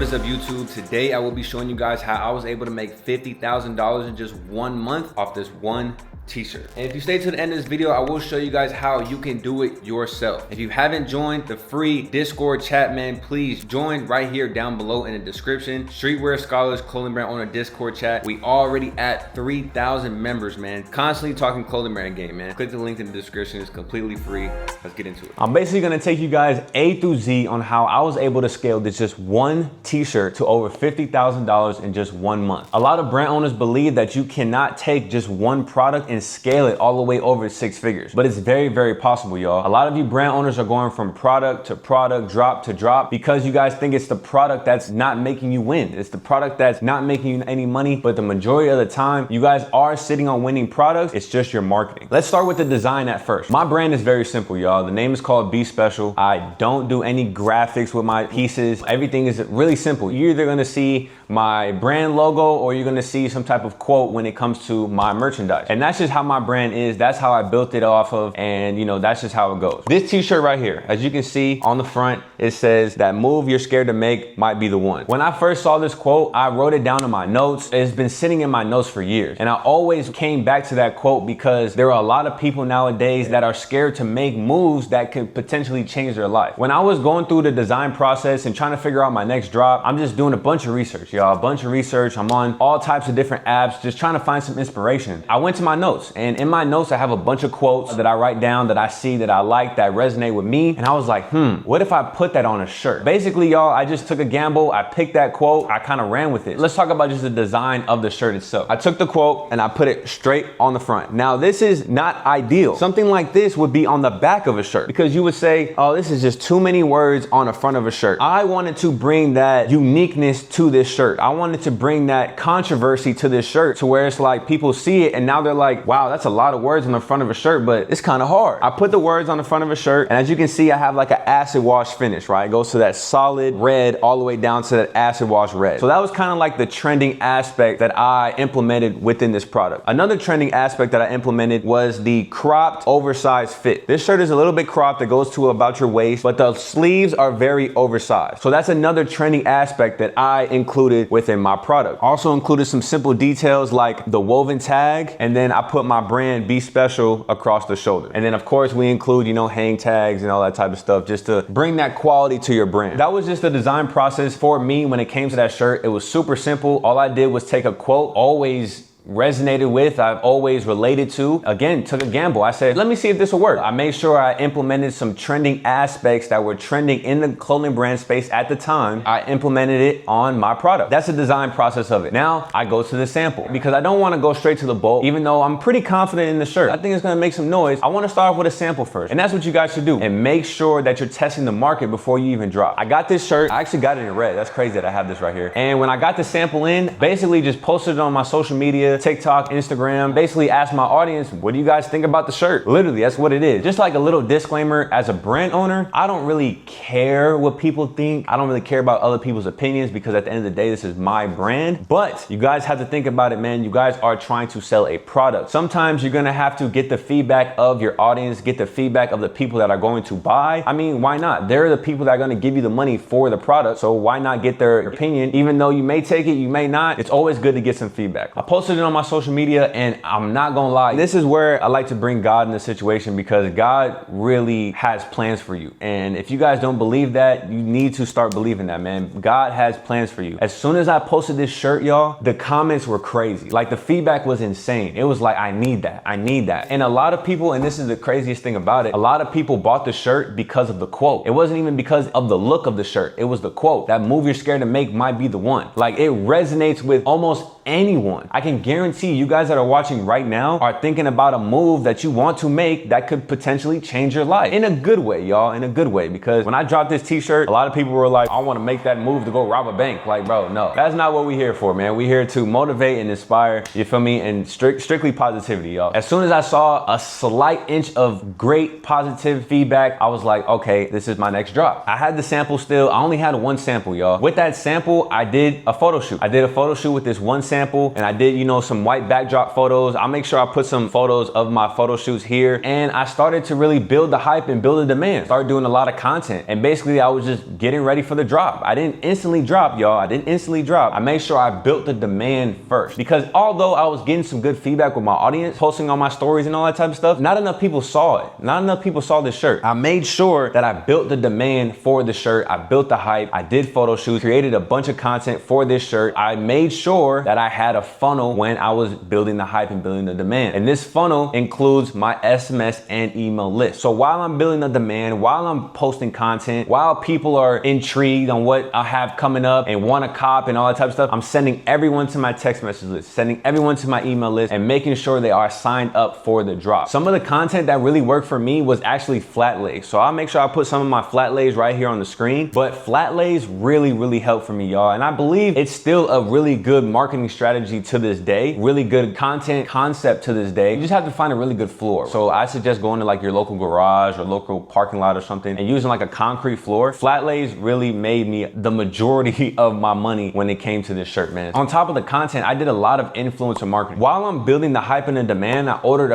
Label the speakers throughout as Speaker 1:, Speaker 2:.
Speaker 1: What is up, YouTube? Today I will be showing you guys how I was able to make $50,000 in just 1 month off this one t-shirt. And if you stay to the end of this video, I will show you guys how you can do it yourself. If you haven't joined the free Discord chat, man, please join right here down below in the description. Streetwear Scholars Clothing Brand Owner Discord chat. We already at 3,000 members, man. Constantly talking clothing brand game, man. Click the link in the description. It's completely free. Let's get into it.
Speaker 2: I'm basically gonna take you guys A through Z on how I was able to scale this just one t-shirt to over $50,000 in just 1 month. A lot of brand owners believe that you cannot take just one product and scale it all the way over 6 figures. But it's very, very possible, y'all. A lot of you brand owners are going from product to product, drop to drop, because you guys think it's the product that's not making you win. It's the product that's not making you any money, but the majority of the time, you guys are sitting on winning products. It's just your marketing. Let's start with the design at first. My brand is very simple, y'all. The name is called Be Special. I don't do any graphics with my pieces. Everything is really simple. You're either gonna see my brand logo or you're gonna see some type of quote when it comes to my merchandise. And that's just how my brand is. That's how I built it off of, and you know, that's just how it goes. This t-shirt right here, as you can see on the front, it says that move you're scared to make might be the one. When I first saw this quote, I wrote it down in my notes. It's been sitting in my notes for years. And I always came back to that quote because there are a lot of people nowadays that are scared to make moves that could potentially change their life. When I was going through the design process and trying to figure out my next drop, I'm just doing a bunch of research, y'all, a bunch of research. I'm on all types of different apps, just trying to find some inspiration. I went to my notes, and in my notes, I have a bunch of quotes that I write down that I see that I like, that resonate with me. And I was like, what if I put that on a shirt? Basically, y'all, I just took a gamble. I picked that quote. I kind of ran with it. Let's talk about just the design of the shirt itself. I took the quote and I put it straight on the front. Now, this is not ideal. Something like this would be on the back of a shirt because you would say, oh, this is just too many words on the front of a shirt. I wanted to bring that uniqueness to this shirt. I wanted to bring that controversy to this shirt to where it's like people see it and now they're like, wow, that's a lot of words on the front of a shirt, but it's kind of hard. I put the words on the front of a shirt, and as you can see, I have like an acid wash finish, right? It goes to that solid red all the way down to that acid wash red. So that was kind of like the trending aspect that I implemented within this product. Another trending aspect that I implemented was the cropped oversized fit. This shirt is a little bit cropped. It goes to about your waist, but the sleeves are very oversized. So that's another trending aspect that I included within my product. Also included some simple details like the woven tag, and then I put my brand Be Special across the shoulder. And then of course we include, you know, hang tags and all that type of stuff just to bring that quality to your brand. That was just the design process for me when it came to that shirt. It was super simple. All I did was take a quote, always resonated with, I've always related to. Again, took a gamble. I said, let me see if this will work. I made sure I implemented some trending aspects that were trending in the clothing brand space at the time. I implemented it on my product. That's the design process of it. Now I go to the sample because I don't want to go straight to the bulk, even though I'm pretty confident in the shirt. I think it's going to make some noise. I want to start off with a sample first. And that's what you guys should do. And make sure that you're testing the market before you even drop. I got this shirt. I actually got it in red. That's crazy that I have this right here. And when I got the sample in, basically just posted it on my social media, TikTok, Instagram, basically asked my audience, what do you guys think about the shirt? Literally, that's what it is. Just like a little disclaimer, as a brand owner, I don't really care what people think. I don't really care about other people's opinions because at the end of the day, this is my brand. But you guys have to think about it, man. You guys are trying to sell a product. Sometimes you're gonna have to get the feedback of your audience, get the feedback of the people that are going to buy. I mean, why not? They're the people that are gonna give you the money for the product. So why not get their opinion? Even though you may take it, you may not. It's always good to get some feedback. I posted it on my social media, and I'm not gonna lie, this is where I like to bring God in the situation because God really has plans for you. And if you guys don't believe that, you need to start believing that, man. God has plans for you. As soon as I posted this shirt, y'all, the comments were crazy. Like the feedback was insane. It was like, I need that. I need that. And a lot of people, and this is the craziest thing about it, a lot of people bought the shirt because of the quote. It wasn't even because of the look of the shirt. It was the quote. That move you're scared to make might be the one. Like it resonates with almost anyone. I can guarantee you guys that are watching right now are thinking about a move that you want to make that could potentially change your life in a good way, y'all, in a good way. Because when I dropped this t-shirt, a lot of people were like, I want to make that move to go rob a bank. Like, bro, no, that's not what we're here for, man. We're here to motivate and inspire, you feel me? And strictly positivity, y'all. As soon as I saw a slight inch of great positive feedback, I was like, okay, this is my next drop. I had the sample still. I only had one sample, y'all. With that sample, I did a photo shoot. I did a photo shoot with this one sample sample and I did, you know, some white backdrop photos. I'll make sure I put some photos of my photo shoots here. And I started to really build the hype and build the demand. Started doing a lot of content. And basically I was just getting ready for the drop. I didn't instantly drop, y'all. I didn't instantly drop. I made sure I built the demand first. Because although I was getting some good feedback with my audience, posting on my stories and all that type of stuff, not enough people saw it. Not enough people saw this shirt. I made sure that I built the demand for the shirt. I built the hype. I did photo shoots, created a bunch of content for this shirt. I made sure that I had a funnel when I was building the hype and building the demand. And this funnel includes my SMS and email list. So while I'm building the demand, while I'm posting content, while people are intrigued on what I have coming up and want to cop and all that type of stuff, I'm sending everyone to my text message list, sending everyone to my email list, and making sure they are signed up for the drop. Some of the content that really worked for me was actually flat lays. So I'll make sure I put some of my flat lays right here on the screen. But flat lays really helped for me, y'all. And I believe it's still a really good marketing strategy to this day, really good content concept to this day. You just have to find a really good floor. So I suggest going to like your local garage or local parking lot or something and using like a concrete floor. Flat lays really made me the majority of my money when it came to this shirt, man. On top of the content, I did a lot of influencer marketing. While I'm building the hype and the demand, I ordered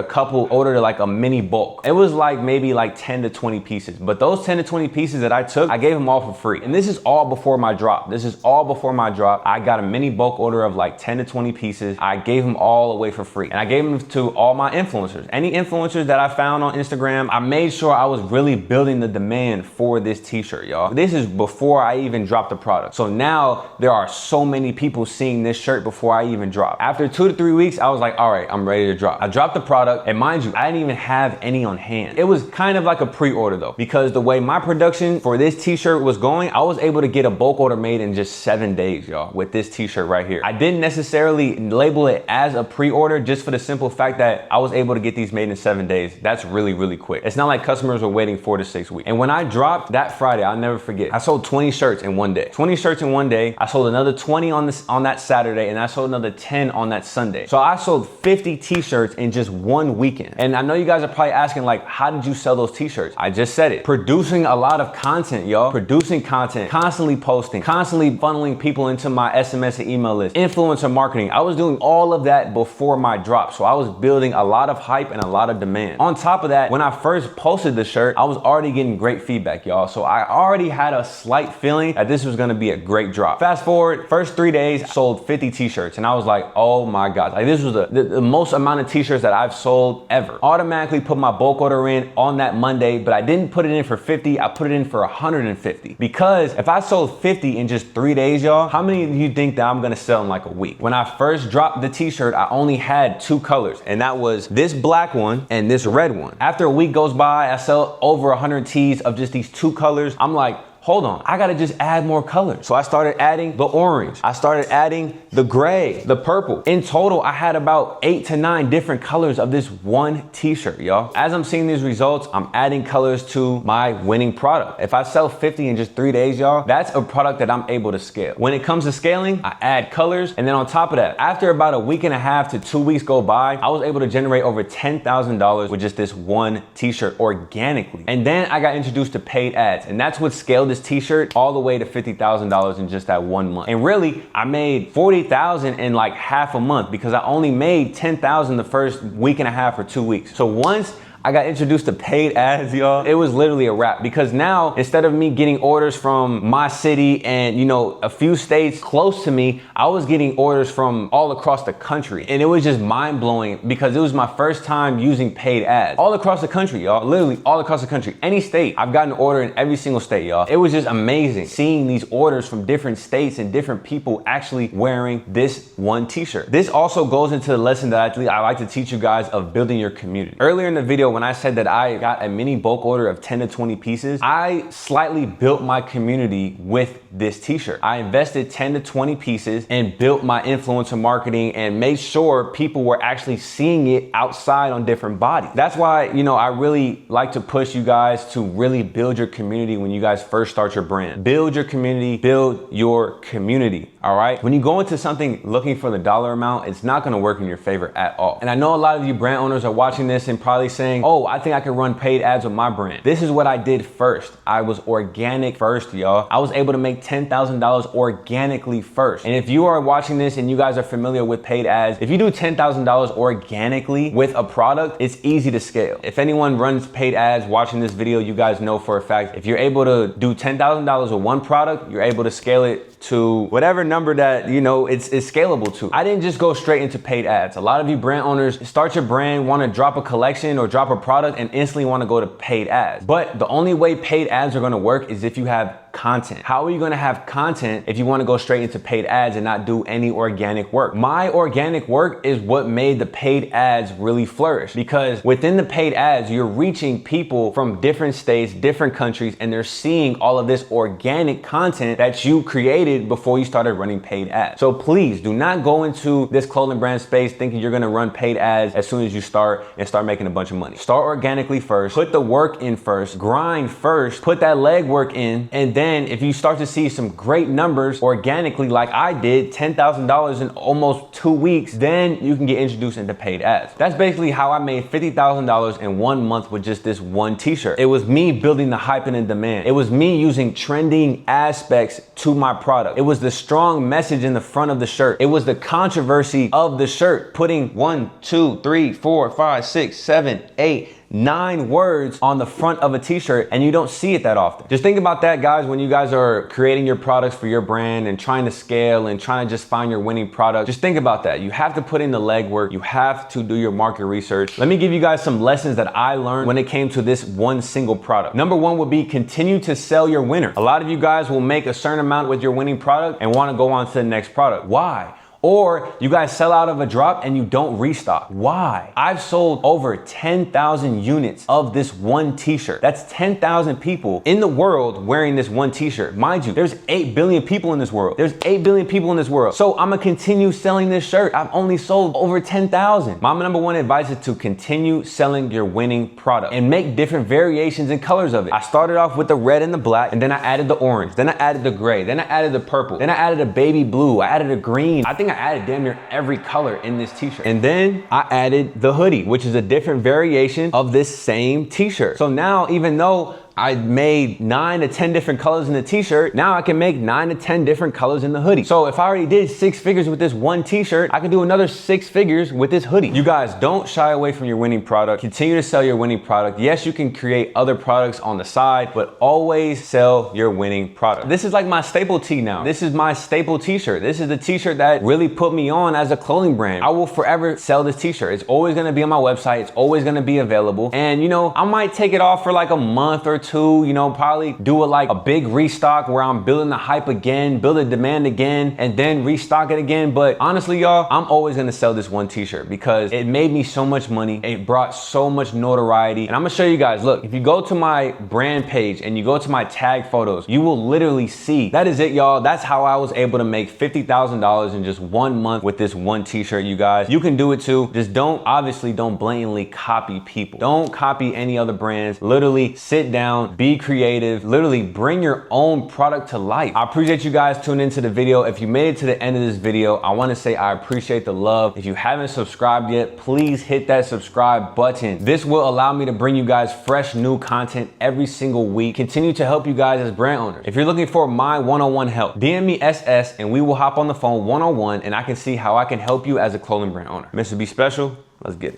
Speaker 2: like a mini bulk. It was like maybe like 10 to 20 pieces. But those 10 to 20 pieces that I took, I gave them all for free. And this is all before my drop. This is all before my drop. I got a mini bulk order of like 10 to 20 pieces. I gave them all away for free. And I gave them to all my influencers. Any influencers that I found on Instagram, I made sure I was really building the demand for this t-shirt, y'all. This is before I even dropped the product. So now there are so many people seeing this shirt before I even drop. After 2 to 3 weeks, I was like, all right, I'm ready to drop. I dropped the product, and mind you, I didn't even have any on hand. It was kind of like a pre-order though, because the way my production for this t-shirt was going, I was able to get a bulk order made in just 7 days, y'all, with this t-shirt right here. I didn't necessarily label it as a pre-order just for the simple fact that I was able to get these made in 7 days. That's really quick. It's not like customers were waiting 4 to 6 weeks. And when I dropped that Friday, I'll never forget, I sold 20 shirts in one day. 20 shirts in one day. I sold another 20 on that Saturday, and I sold another 10 on that Sunday. So I sold 50 t-shirts in just one weekend. And I know you guys are probably asking, like, how did you sell those t-shirts? I just said it. Producing a lot of content, y'all. Producing content, constantly posting, constantly funneling people into my SMS and email list, influencer marketing. I was doing all of that before my drop. So I was building a lot of hype and a lot of demand. On top of that, when I first posted the shirt, I was already getting great feedback, y'all. So I already had a slight feeling that this was gonna be a great drop. Fast forward, first 3 days, I sold 50 t-shirts. And I was like, oh my God. Like, this was the most amount of t-shirts that I've sold ever. Automatically put my bulk order in on that Monday, but I didn't put it in for 50. I put it in for 150. Because if I sold 50 in just 3 days, y'all, how many of you think that I'm gonna sell in like a week? When I first dropped the t-shirt, I only had 2 colors, and that was this black one and this red one. After a week goes by, I sell over 100 tees of just these 2 colors. I'm like, hold on, I gotta just add more colors. So I started adding the orange. I started adding the gray, the purple. In total, I had about 8 to 9 different colors of this one t-shirt, y'all. As I'm seeing these results, I'm adding colors to my winning product. If I sell 50 in just 3 days, y'all, that's a product that I'm able to scale. When it comes to scaling, I add colors. And then on top of that, after about a week and a half to 2 weeks go by, I was able to generate over $10,000 with just this one t-shirt organically. And then I got introduced to paid ads. And that's what scaled this t-shirt all the way to $50,000 in just that 1 month. And really, I made $40,000 in like half a month because I only made $10,000 the first week and a half or 2 weeks. So once I got introduced to paid ads, y'all, it was literally a wrap, because now instead of me getting orders from my city and, you know, a few states close to me, I was getting orders from all across the country. And it was just mind blowing because it was my first time using paid ads all across the country, y'all, literally all across the country. Any state, I've gotten an order in every single state, y'all. It was just amazing seeing these orders from different states and different people actually wearing this one t-shirt. This also goes into the lesson that I like to teach you guys of building your community. Earlier in the video, when I said that I got a mini bulk order of 10 to 20 pieces, I slightly built my community with this t-shirt. I invested 10 to 20 pieces and built my influencer marketing and made sure people were actually seeing it outside on different bodies. That's why, you know, I really like to push you guys to really build your community when you guys first start your brand. Build your community, build your community, all right? When you go into something looking for the dollar amount, it's not gonna work in your favor at all. And I know a lot of you brand owners are watching this and probably saying, oh, I think I can run paid ads with my brand. This is what I did first. I was organic first, y'all. I was able to make make $10,000 organically first. And if you are watching this and you guys are familiar with paid ads, if you do $10,000 organically with a product, it's easy to scale. If anyone runs paid ads watching this video, you guys know for a fact, if you're able to do $10,000 with one product, you're able to scale it to whatever number that, you know, it's scalable to. I didn't just go straight into paid ads. A lot of you brand owners start your brand, want to drop a collection or drop a product and instantly want to go to paid ads. But the only way paid ads are going to work is if you have content. How are you going to have content if you want to go straight into paid ads and not do any organic work? My organic work is what made the paid ads really flourish, because within the paid ads, you're reaching people from different states, different countries, and they're seeing all of this organic content that you created before you started running paid ads. So please do not go into this clothing brand space thinking you're going to run paid ads as soon as you start making a bunch of money. Start organically first, put the work in first, grind first, put that leg work in, and then if you start to see some great numbers organically, like I did, $10,000 in almost 2 weeks, then you can get introduced into paid ads. That's basically how I made $50,000 in 1 month with just this one t-shirt. It was me building the hype and the demand. It was me using trending aspects to my product. It was the strong message in the front of the shirt. It was the controversy of the shirt, putting 1, 2, 3, 4, 5, 6, 7, 8, 9 words on the front of a t-shirt, and you don't see it that often. Just think about that, guys, when you guys are creating your products for your brand and trying to scale and trying to just find your winning product. Just think about that. You have to put in the legwork. You have to do your market research. Let me give you guys some lessons that I learned when it came to this one single product. Number one would be continue to sell your winner. A lot of you guys will make a certain amount with your winning product and want to go on to the next product. Why? Or you guys sell out of a drop and you don't restock. Why? I've sold over 10,000 units of this one t-shirt. That's 10,000 people in the world wearing this one t-shirt. Mind you, there's 8 billion people in this world. There's 8 billion people in this world. So I'm gonna continue selling this shirt. I've only sold over 10,000. My number one advice is to continue selling your winning product and make different variations and colors of it. I started off with the red and the black, and then I added the orange, then I added the gray, then I added the purple, then I added a baby blue, I added a green. I think I added damn near every color in this t-shirt. And then I added the hoodie, which is a different variation of this same t-shirt. So now, even though I made 9 to 10 different colors in the t-shirt, now I can make 9 to 10 different colors in the hoodie. So if I already did 6 figures with this one t-shirt, I can do another 6 figures with this hoodie. You guys, don't shy away from your winning product. Continue to sell your winning product. Yes, you can create other products on the side, but always sell your winning product. This is like my staple tee now. This is my staple t-shirt. This is the t-shirt that really put me on as a clothing brand. I will forever sell this t-shirt. It's always gonna be on my website. It's always gonna be available. And you know, I might take it off for like a month or 2, you know, probably do a big restock where I'm building the hype again, build the demand again, and then restock it again. But honestly, y'all, I'm always gonna sell this one t-shirt because it made me so much money. It brought so much notoriety. And I'm gonna show you guys, look, if you go to my brand page and you go to my tag photos, you will literally see. That is it, y'all. That's how I was able to make $50,000 in just 1 month with this one t-shirt, you guys. You can do it too. Just obviously don't blatantly copy people. Don't copy any other brands. Literally sit down, be creative, literally bring your own product to life. I appreciate you guys tuning into the video. If you made it to the end of this video, I want to say I appreciate the love. If you haven't subscribed yet, please hit that subscribe button. This will allow me to bring you guys fresh new content every single week. Continue to help you guys as brand owners. If you're looking for my one-on-one help, DM me SS and we will hop on the phone one-on-one and I can see how I can help you as a clothing brand owner. Mr. Be Special, let's get it.